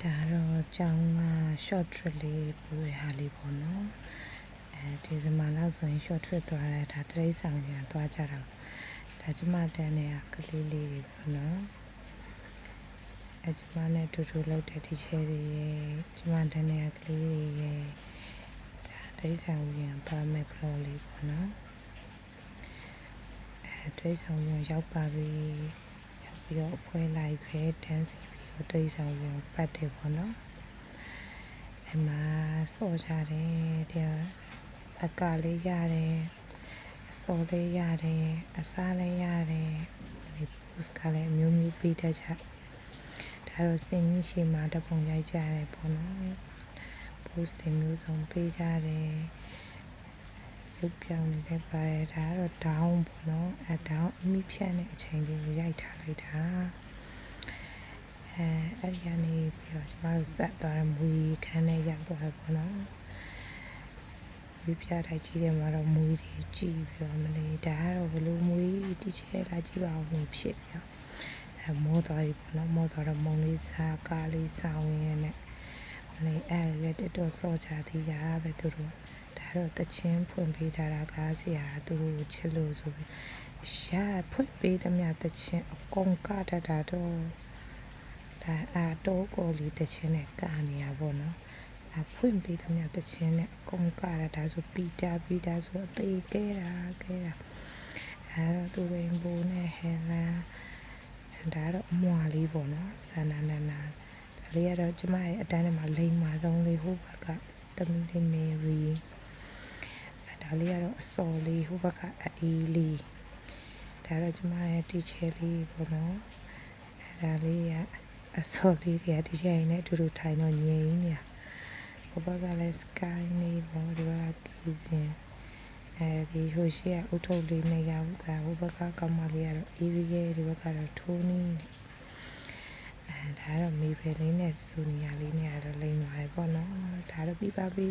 ဒါတော့ကျောင်းက short trip လေးပို့ရဟာလေးပေါ့နော်ဒီစမှာလောက်ဆိုရင် short trip သွားတယ်ဒါတရိတ်ဆောင်ပြန်သွားကြတာဒါကျမတန်းနေကလေးလေးတွေပေါ့နော်ကျမနဲ့တူတူလောက်တဲ့ teacher တွေရဲ့ကျမတန်းနေကလေးတွေရဲ့ဒါတရိတ်ဆောင်ပြန်သွားမယ် flow လေးပေါ့နော်တရိတ်ဆောင်ပြန်ရောက်ပါပြီရောက်ပြီးတော့အဖွဲလိုက်ပဲ dance တရိတ်ဆောင်ပြန်ပတ်တယ်ပေါ့နော်မှာစော့ကြတယ်တဲ့အကလေးရတယ်အစော်လေးရတယ်အစားလေးရတယ်ဒီ post ကလည်းမျိုးမျိုးပေးတတ်ကြဒါတော့စင်ကြီးရှိမှတပုံရိုက်ကြရတယ်ပေါ့နော် post တွေမျိုးစုံပေးကြတယ်ရုပ်ပြောင်းနေပါတယ်ဒါကတော့ down ပေါ့နော်down အမိဖြတ်တဲ့အချိန်လေးကိုရိုက်ထားလိုက်တာအဲ့ဒီကနေပြီးတော့ကျမတို့စက်သွားတဲ့မွေခန်းနဲ့ရောက်သွားပေါ့နော်ဒီပြထိုက်ကြီးတယ်မှာတော့မွေတွေကြည့်ပြီးတော့မလေးဒါကတော့ဘလို့မွေတိချဲလာကြည့်ပါဦးဖြစ်ပြီးတော့မောသွားပြီပေါ့နော်မောသွားတော့မုံလေးစားကားလေးစားဝင်ရနဲ့မလေးအဲ့လက်တော့စော့ချသေးတာပဲသူတို့ဒါတော့တချင်းဖွင့်ပေးထားတာကားစီဟာသူတို့ချစ်လို့ဆိုပြီးရှာဖွင့်ပေးသမျှတချင်းအကုန်ကတတ်တာတော့ဒါတော့ကိုလီတချင်းနဲ့ကနေရပါတော့ဖွင့်ပေးသမျှတချင်းနဲ့အကုန်ကရတာဆိုပီတာဆိုအသေးကဲတာသူရိန်ဘိုးနဲ့ဟဲလန်ဒါတော့အမွာလေးပေါ့နော်ဆန္ဒနာဒါလေးကတော့ကျမရဲ့အတန်းထဲမှာလိမ္မာဆုံးလေးဟိုဘက်ကသမီးလေးမေရီဒါလေးကတော့အစော်လေးဟိုဘက်ကအအေးလေးဒါတော့ကျမရဲ့ teacher လေးပေါ့နော်ဒါလေးကအစော်လေးတွေက teacher ရင်းနဲ့အတူတူထိုင်တော့ငြိမ်နေတာဟိုဘက်ကလည်း sky လေးပေါ့ဒီဘက်ကကီစင်ဒီဟိုရှိကဥထုပ်လေးနဲ့ရောက်ကဟိုဘက်ကကမလေးကတော့ area ဒီဘက်ကတော့ထိုးနီးဒါတော့မေဘယ်လေးနဲ့ဆိုနီယာလေးနဲ့ကတော့လိမ့်သွားတယ်ပေါ့နော်ဒါတော့ပြပါပြီ